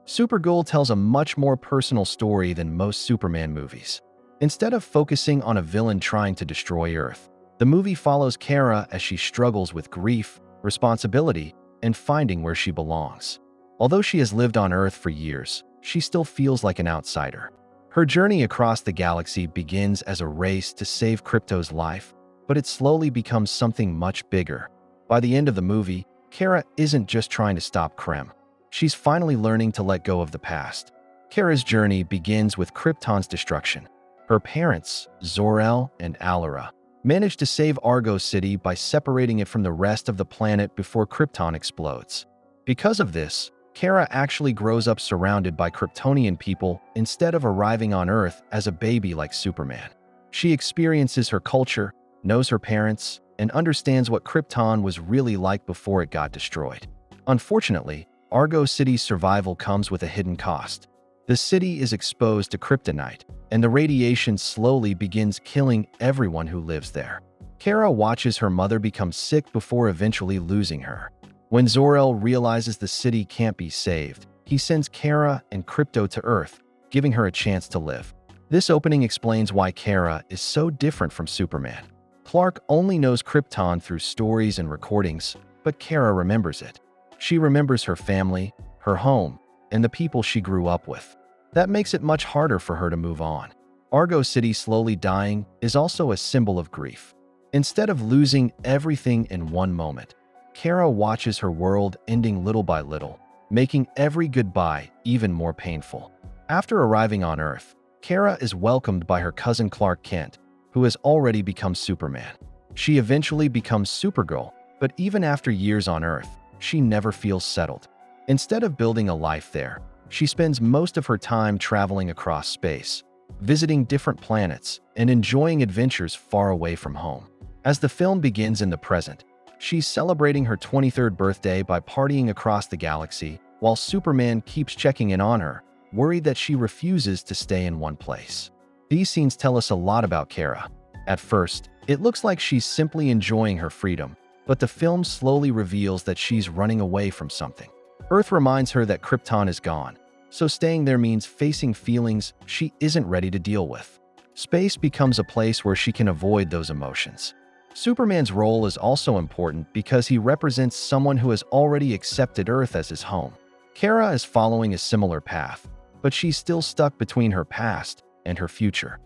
Supergirl tells a much more personal story than most Superman movies. Instead of focusing on a villain trying to destroy Earth, the movie follows Kara as she struggles with grief, responsibility, and finding where she belongs. Although she has lived on Earth for years, she still feels like an outsider. Her journey across the galaxy begins as a race to save Krypto's life, but it slowly becomes something much bigger. By the end of the movie, Kara isn't just trying to stop Krem. She's finally learning to let go of the past. Kara's journey begins with Krypton's destruction. Her parents, Zor-El and Alara, managed to save Argo City by separating it from the rest of the planet before Krypton explodes. Because of this, Kara actually grows up surrounded by Kryptonian people instead of arriving on Earth as a baby like Superman. She experiences her culture, knows her parents, and understands what Krypton was really like before it got destroyed. Unfortunately, Argo City's survival comes with a hidden cost. The city is exposed to kryptonite, and the radiation slowly begins killing everyone who lives there. Kara watches her mother become sick before eventually losing her. When Zor-El realizes the city can't be saved, he sends Kara and Krypto to Earth, giving her a chance to live. This opening explains why Kara is so different from Superman. Clark only knows Krypton through stories and recordings, but Kara remembers it. She remembers her family, her home, and the people she grew up with. That makes it much harder for her to move on. Argo City slowly dying is also a symbol of grief. Instead of losing everything in one moment, Kara watches her world ending little by little, making every goodbye even more painful. After arriving on Earth, Kara is welcomed by her cousin Clark Kent, who has already become Superman. She eventually becomes Supergirl, but even after years on Earth, she never feels settled. Instead of building a life there, she spends most of her time traveling across space, visiting different planets, and enjoying adventures far away from home. As the film begins in the present, she's celebrating her 23rd birthday by partying across the galaxy, while Superman keeps checking in on her, worried that she refuses to stay in one place. These scenes tell us a lot about Kara. At first, it looks like she's simply enjoying her freedom, but the film slowly reveals that she's running away from something. Earth reminds her that Krypton is gone, so staying there means facing feelings she isn't ready to deal with. Space becomes a place where she can avoid those emotions. Superman's role is also important because he represents someone who has already accepted Earth as his home. Kara is following a similar path, but she's still stuck between her past and her future.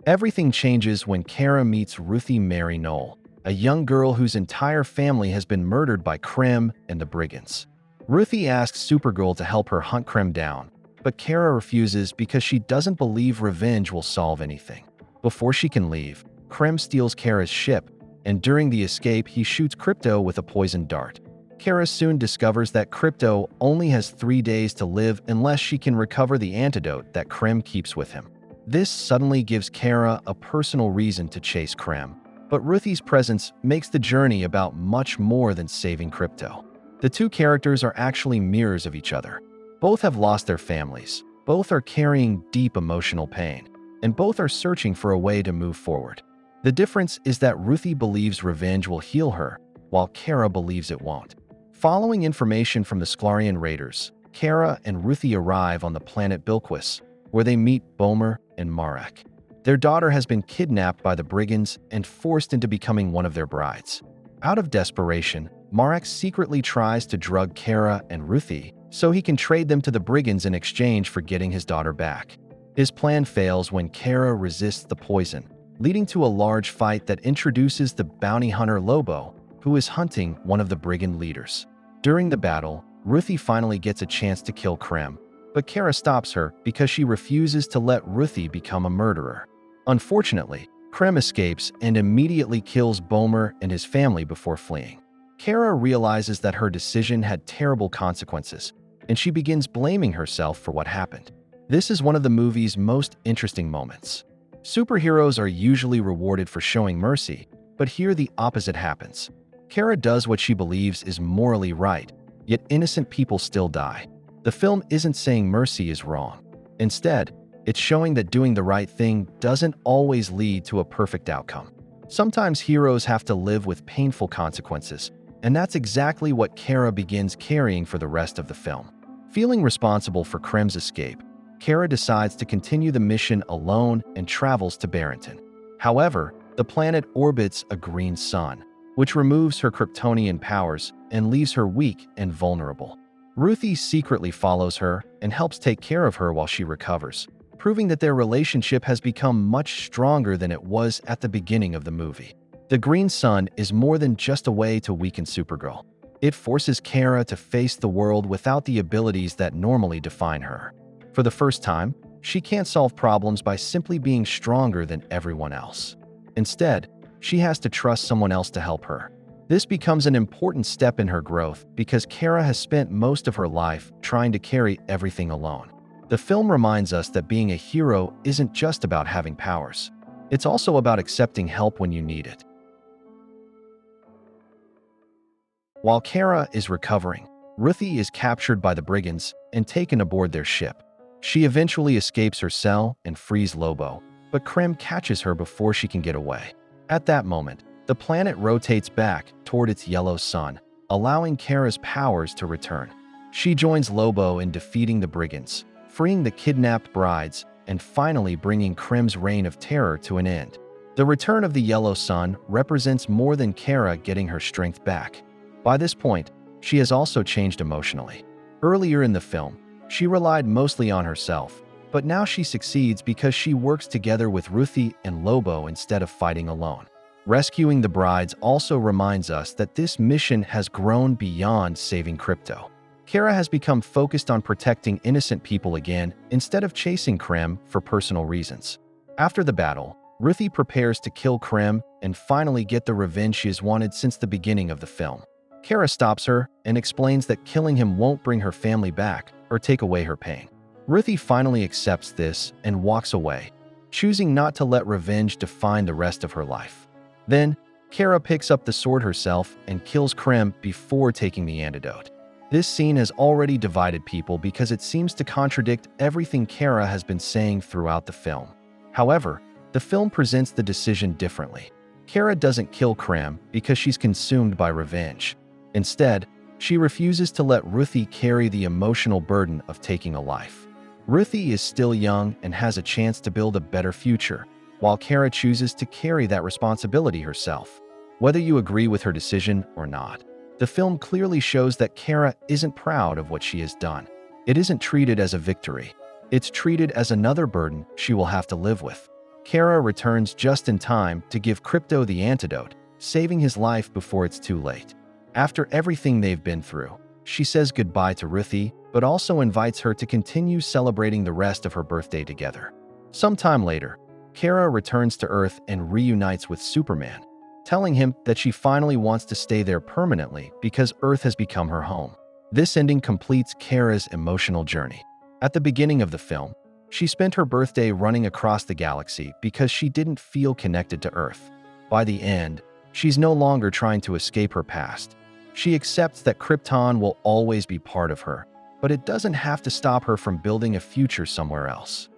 Everything changes when Kara meets Ruthie Mary Knoll, a young girl whose entire family has been murdered by Krem and the Brigands. Ruthie asks Supergirl to help her hunt Krem down, but Kara refuses because she doesn't believe revenge will solve anything. Before she can leave, Krem steals Kara's ship, and during the escape he shoots Krypto with a poisoned dart. Kara soon discovers that Krypto only has 3 days to live unless she can recover the antidote that Krem keeps with him. This suddenly gives Kara a personal reason to chase Krem, but Ruthie's presence makes the journey about much more than saving Krypto. The two characters are actually mirrors of each other. Both have lost their families, both are carrying deep emotional pain, and both are searching for a way to move forward. The difference is that Ruthie believes revenge will heal her, while Kara believes it won't. Following information from the Sklarian raiders, Kara and Ruthie arrive on the planet Bilquis, where they meet Bomer and Marek. Their daughter has been kidnapped by the Brigands and forced into becoming one of their brides. Out of desperation, Marek secretly tries to drug Kara and Ruthie so he can trade them to the Brigands in exchange for getting his daughter back. His plan fails when Kara resists the poison, leading to a large fight that introduces the bounty hunter Lobo, who is hunting one of the Brigand leaders. During the battle, Ruthie finally gets a chance to kill Krem, but Kara stops her because she refuses to let Ruthie become a murderer. Unfortunately, Krem escapes and immediately kills Bomer and his family before fleeing. Kara realizes that her decision had terrible consequences, and she begins blaming herself for what happened. This is one of the movie's most interesting moments. Superheroes are usually rewarded for showing mercy, but here the opposite happens. Kara does what she believes is morally right, yet innocent people still die. The film isn't saying mercy is wrong. Instead, it's showing that doing the right thing doesn't always lead to a perfect outcome. Sometimes heroes have to live with painful consequences, And that's exactly what Kara begins carrying for the rest of the film. Feeling responsible for Krem's escape, Kara decides to continue the mission alone and travels to Barrington. However, the planet orbits a green sun, which removes her Kryptonian powers and leaves her weak and vulnerable. Ruthie secretly follows her and helps take care of her while she recovers, proving that their relationship has become much stronger than it was at the beginning of the movie. The green sun is more than just a way to weaken Supergirl. It forces Kara to face the world without the abilities that normally define her. For the first time, she can't solve problems by simply being stronger than everyone else. Instead, she has to trust someone else to help her. This becomes an important step in her growth because Kara has spent most of her life trying to carry everything alone. The film reminds us that being a hero isn't just about having powers. It's also about accepting help when you need it. While Kara is recovering, Ruthie is captured by the Brigands and taken aboard their ship. She eventually escapes her cell and frees Lobo, but Krem catches her before she can get away. At that moment, the planet rotates back toward its yellow sun, allowing Kara's powers to return. She joins Lobo in defeating the Brigands, freeing the kidnapped brides, and finally bringing Krem's reign of terror to an end. The return of the yellow sun represents more than Kara getting her strength back. By this point, she has also changed emotionally. Earlier in the film, she relied mostly on herself, but now she succeeds because she works together with Ruthie and Lobo instead of fighting alone. Rescuing the brides also reminds us that this mission has grown beyond saving Krypto. Kara has become focused on protecting innocent people again instead of chasing Krem for personal reasons. After the battle, Ruthie prepares to kill Krem and finally get the revenge she has wanted since the beginning of the film. Kara stops her and explains that killing him won't bring her family back or take away her pain. Ruthie finally accepts this and walks away, choosing not to let revenge define the rest of her life. Then, Kara picks up the sword herself and kills Krem before taking the antidote. This scene has already divided people because it seems to contradict everything Kara has been saying throughout the film. However, the film presents the decision differently. Kara doesn't kill Krem because she's consumed by revenge. Instead, she refuses to let Ruthie carry the emotional burden of taking a life. Ruthie is still young and has a chance to build a better future, while Kara chooses to carry that responsibility herself. Whether you agree with her decision or not, the film clearly shows that Kara isn't proud of what she has done. It isn't treated as a victory. It's treated as another burden she will have to live with. Kara returns just in time to give Krypto the antidote, saving his life before it's too late. After everything they've been through, she says goodbye to Ruthie, but also invites her to continue celebrating the rest of her birthday together. Sometime later, Kara returns to Earth and reunites with Superman, telling him that she finally wants to stay there permanently because Earth has become her home. This ending completes Kara's emotional journey. At the beginning of the film, she spent her birthday running across the galaxy because she didn't feel connected to Earth. By the end, she's no longer trying to escape her past. She accepts that Krypton will always be part of her, but it doesn't have to stop her from building a future somewhere else.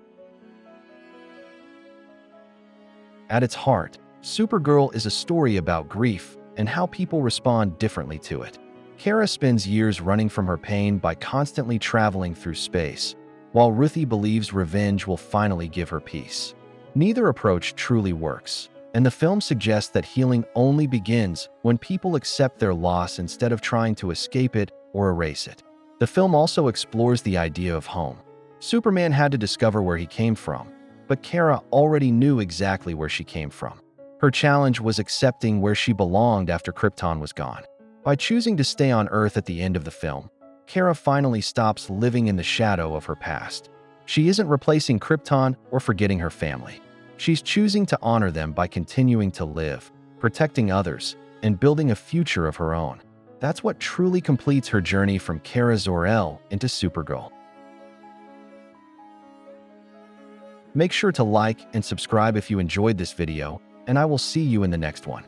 At its heart, Supergirl is a story about grief and how people respond differently to it. Kara spends years running from her pain by constantly traveling through space, while Ruthie believes revenge will finally give her peace. Neither approach truly works, and the film suggests that healing only begins when people accept their loss instead of trying to escape it or erase it. The film also explores the idea of home. Superman had to discover where he came from, but Kara already knew exactly where she came from. Her challenge was accepting where she belonged after Krypton was gone. By choosing to stay on Earth at the end of the film, Kara finally stops living in the shadow of her past. She isn't replacing Krypton or forgetting her family. She's choosing to honor them by continuing to live, protecting others, and building a future of her own. That's what truly completes her journey from Kara Zor-El into Supergirl. Make sure to like and subscribe if you enjoyed this video, and I will see you in the next one.